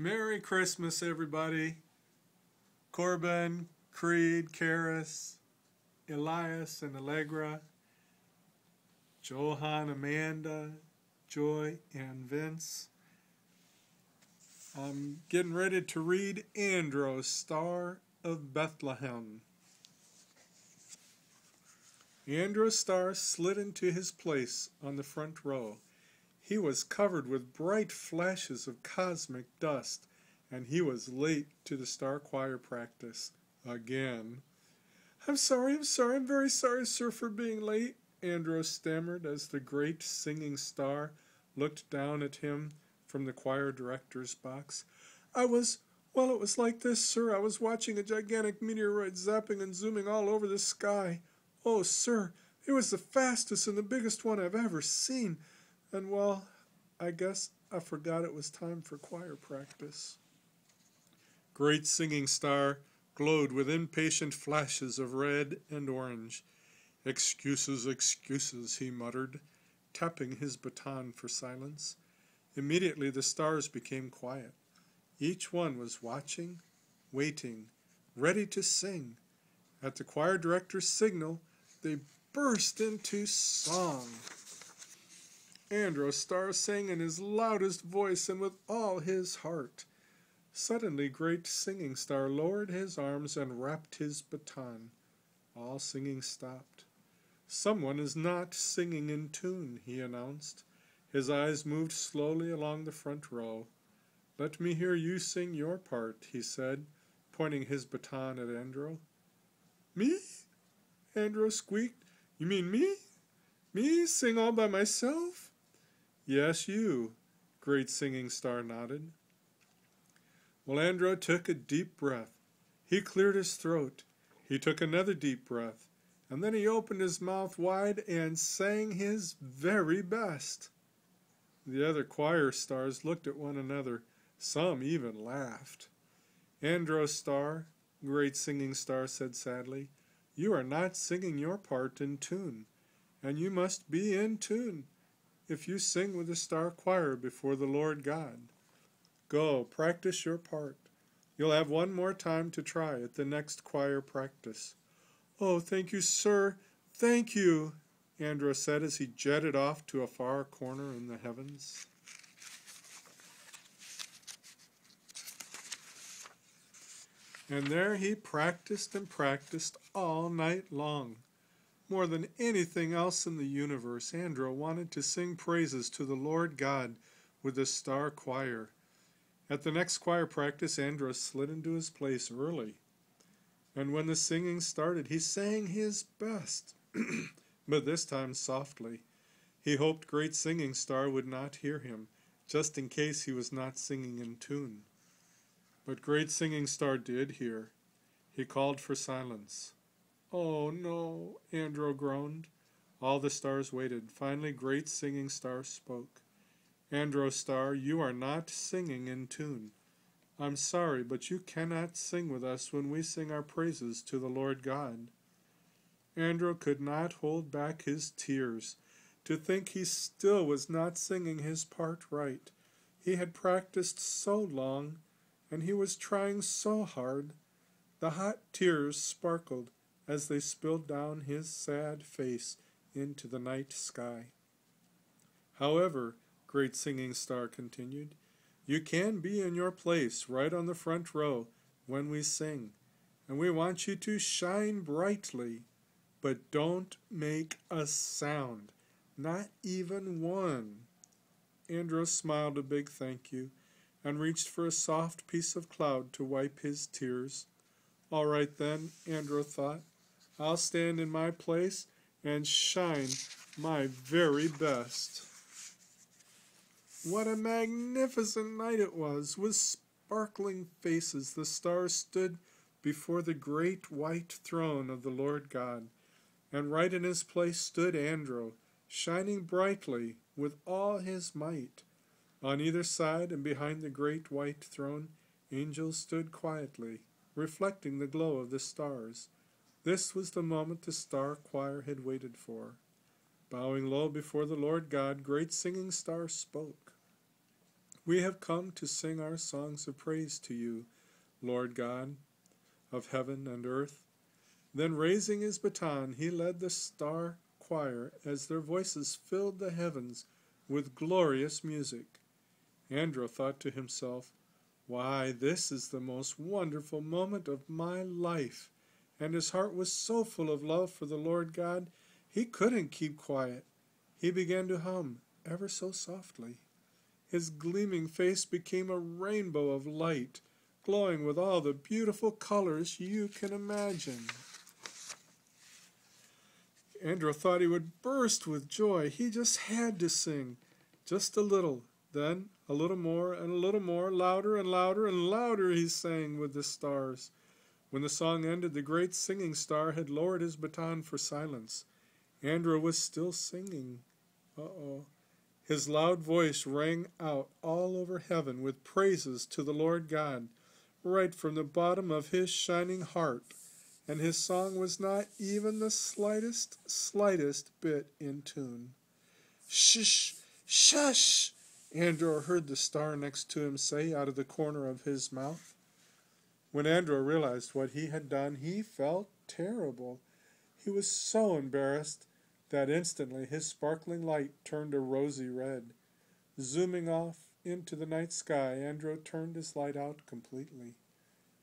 Merry Christmas, everybody. Corbin, Creed, Karis, Elias, and Allegra, Johan, Amanda, Joy, and Vince. I'm getting ready to read Andro, Star of Bethlehem. Andro's star slid into his place on the front row. He was covered with bright flashes of cosmic dust, and he was late to the star choir practice. Again. I'm very sorry, sir, for being late, Andro stammered as the great singing star looked down at him from the choir director's box. It was like this, sir. I was watching a gigantic meteoroid zapping and zooming all over the sky. Oh, sir, it was the fastest and the biggest one I've ever seen. And, I guess I forgot it was time for choir practice. Great singing star glowed with impatient flashes of red and orange. Excuses, excuses, he muttered, tapping his baton for silence. Immediately the stars became quiet. Each one was watching, waiting, ready to sing. At the choir director's signal, they burst into song. Andro's star sang in his loudest voice and with all his heart. Suddenly, great singing star lowered his arms and rapped his baton. All singing stopped. Someone is not singing in tune, he announced. His eyes moved slowly along the front row. Let me hear you sing your part, he said, pointing his baton at Andro. Me? Andro squeaked. You mean me? Me sing all by myself? Yes, you, great singing star nodded. Well, Andro took a deep breath. He cleared his throat. He took another deep breath, and then he opened his mouth wide and sang his very best. The other choir stars looked at one another. Some even laughed. Andro's star, great singing star, said sadly, you are not singing your part in tune, and you must be in tune if you sing with the star choir before the Lord God. Go, practice your part. You'll have one more time to try at the next choir practice. Oh, thank you, sir. Thank you, Andro said as he jetted off to a far corner in the heavens. And there he practiced and practiced all night long. More than anything else in the universe, Andro wanted to sing praises to the Lord God with the star choir. At the next choir practice, Andro slid into his place early. And when the singing started, he sang his best, but this time softly. He hoped great singing star would not hear him, just in case he was not singing in tune. But great singing star did hear. He called for silence. Oh, no, Andro groaned. All the stars waited. Finally, great singing star spoke. Andro star, you are not singing in tune. I'm sorry, but you cannot sing with us when we sing our praises to the Lord God. Andro could not hold back his tears. To think he still was not singing his part right. He had practiced so long, and he was trying so hard. The hot tears sparkled as they spilled down his sad face into the night sky. However, great singing star continued, you can be in your place right on the front row when we sing, and we want you to shine brightly, but don't make a sound, not even one. Andro smiled a big thank you and reached for a soft piece of cloud to wipe his tears. All right then, Andro thought, I'll stand in my place and shine my very best. What a magnificent night it was! With sparkling faces, the stars stood before the great white throne of the Lord God, and right in his place stood Andro, shining brightly with all his might. On either side and behind the great white throne, angels stood quietly, reflecting the glow of the stars. This was the moment the star choir had waited for. Bowing low before the Lord God, great singing star spoke. We have come to sing our songs of praise to you, Lord God of heaven and earth." Then raising his baton, he led the star choir as their voices filled the heavens with glorious music. Andro thought to himself, "Why, this is the most wonderful moment of my life." And his heart was so full of love for the Lord God, he couldn't keep quiet. He began to hum, ever so softly. His gleaming face became a rainbow of light, glowing with all the beautiful colors you can imagine. Andro thought he would burst with joy. He just had to sing, just a little, then a little more and a little more, louder and louder and louder he sang with the stars. When the song ended, the great singing star had lowered his baton for silence. Andro was still singing. His loud voice rang out all over heaven with praises to the Lord God, right from the bottom of his shining heart, and his song was not even the slightest bit in tune. "Shush! Shush!" Andro heard the star next to him say out of the corner of his mouth. When Andro realized what he had done, he felt terrible. He was so embarrassed that instantly his sparkling light turned a rosy red. Zooming off into the night sky, Andro turned his light out completely.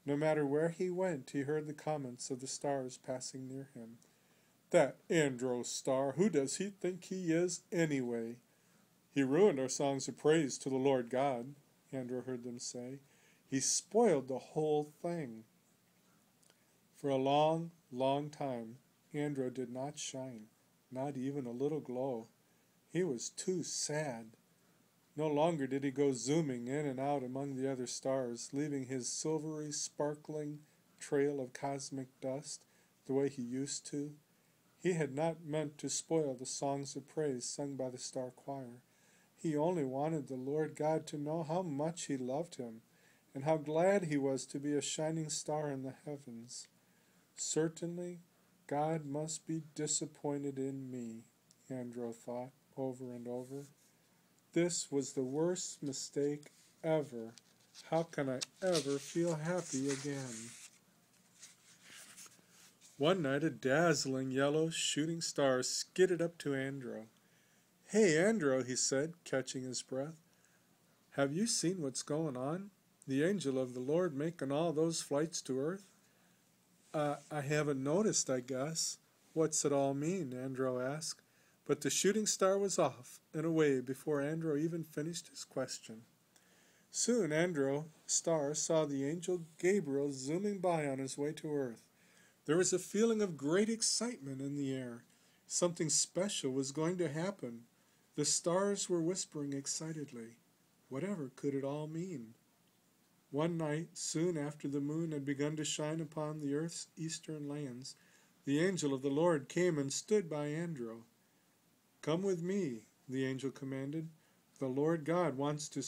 No matter where he went, he heard the comments of the stars passing near him. "That Andro star, who does he think he is anyway? He ruined our songs of praise to the Lord God," Andro heard them say. "He spoiled the whole thing." For a long, long time, Andro did not shine, not even a little glow. He was too sad. No longer did he go zooming in and out among the other stars, leaving his silvery, sparkling trail of cosmic dust the way he used to. He had not meant to spoil the songs of praise sung by the star choir. He only wanted the Lord God to know how much he loved him, and how glad he was to be a shining star in the heavens. "Certainly, God must be disappointed in me," Andro thought over and over. "This was the worst mistake ever. How can I ever feel happy again?" One night a dazzling yellow shooting star skidded up to Andro. "Hey, Andro," he said, catching his breath. "Have you seen what's going on? The angel of the Lord making all those flights to Earth?" I haven't noticed, I guess." "What's it all mean?" Andro asked. But the shooting star was off and away before Andro even finished his question. Soon Andro star saw the angel Gabriel zooming by on his way to Earth. There was a feeling of great excitement in the air. Something special was going to happen. The stars were whispering excitedly. Whatever could it all mean? One night, soon after the moon had begun to shine upon the earth's eastern lands, the angel of the Lord came and stood by Andro. "Come with me," the angel commanded. "The Lord God wants to